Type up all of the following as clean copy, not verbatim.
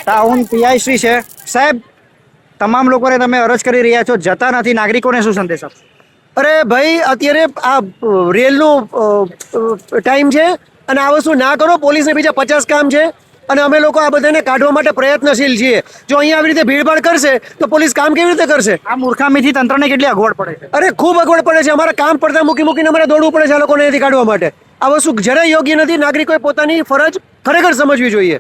Town PI Shri છે. સાહેબ, તમામ લોકોને તમે અરજ કરી રહ્યા છો, જતા નથી, નાગરિકોને શું સંદેશ આપશો? અરે ભાઈ, અત્યારે આ રેલનું ટાઈમ છે અને આ વસ્તુ ના કરો. પોલીસને બીજા 50 કામ છે અને અમે લોકો આ બધાને કાઢવા માટે પ્રયત્નશીલ છીએ. જો અહીંયા આવી રીતે ભીડભાડ કરશે તો પોલીસ કામ કેવી રીતે કરશે? આ મૂર્ખામીથી તંત્રને કેટલી અગવડ પડે છે? અરે ખૂબ અગવડ પડે છે. અમારા કામ પડતા મૂકીને અમારે દોડવું પડે છે આ લોકોને અહીંથી કાઢવા માટે. આ વસ્તુ જરાય યોગ્ય નથી. નાગરિકોએ પોતાની ફરજ ખરેખર સમજવી જોઈએ.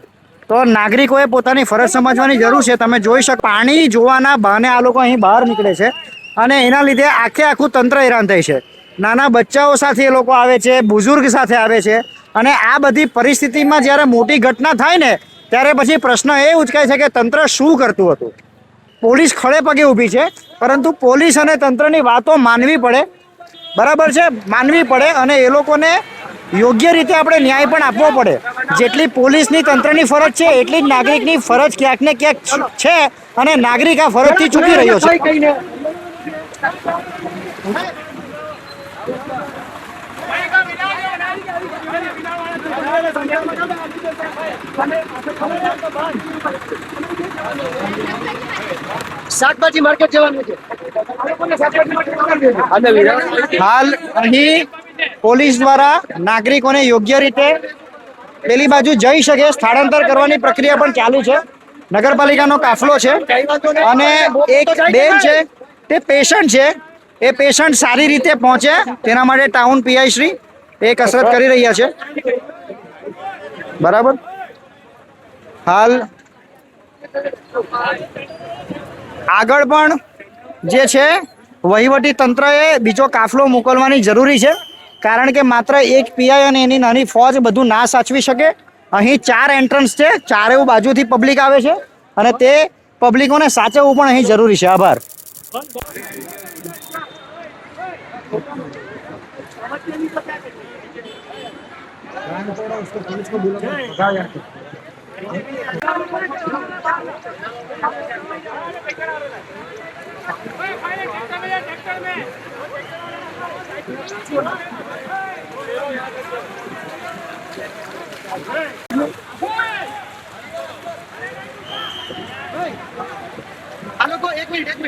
તો નાગરિકોએ પોતાની ફરજ સમજવાની જરૂર છે. તમે જોઈ શકો, પાણી જોવાના બહાને આ લોકો અહીં બહાર નીકળે છે અને એના લીધે આખું તંત્ર હેરાન થાય છે. નાના બચ્ચાઓ સાથે એ લોકો આવે છે, બુઝુર્ગ સાથે આવે છે અને આ બધી પરિસ્થિતિમાં જ્યારે મોટી ઘટના થાય ને ત્યારે પછી પ્રશ્ન એ ઉચકાય છે કે તંત્ર શું કરતું હતું. પોલીસ ખડે પગે ઊભી છે, પરંતુ પોલીસ અને તંત્રની વાતો માનવી પડે, બરાબર છે, માનવી પડે અને એ લોકોને યોગ્ય રીતે આપણે ન્યાય પણ આપવો પડે. જેટલી પોલીસની તંત્રની ફરજ છે એટલી જ નાગરિકની ફરજ ક્યાંક ને ક્યાંક છે અને નાગરિક આ ફરજથી ચૂકી રહ્યો છે. શાકભાજી માર્કેટ જવાનું છે. હાલ અહીં પોલીસ દ્વારા નાગરિકોને યોગ્ય રીતે પેલી બાજુ જઈ શકે સ્થળાંતર કરવાની પ્રક્રિયા પણ ચાલુ છે. નગરપાલિકાનો કાફલો છે અને એક બેન છે તે પેશન્ટ છે. એ પેશન્ટ સારી રીતે પહોંચે તેના માટે ટાઉન પીઆઈ શ્રી એ કસરત કરી રહ્યા છે. બરાબર. હાલ આગળ પણ જે છે વહીવટી તંત્રએ બીજો કાફલો મોકલવાની જરૂરી છે, કારણ કે માત્ર એક પીઆઈ અને એની નાની ફોજ બધું ના સાચવી શકે. અહીં 4 એન્ટ્રન્સ છે, ચારેય બાજુથી પબ્લિક આવે છે અને તે પબ્લિકોને સાચવવું પણ અહીં જરૂરી છે. આભાર. આ લોકો એક મિનિટ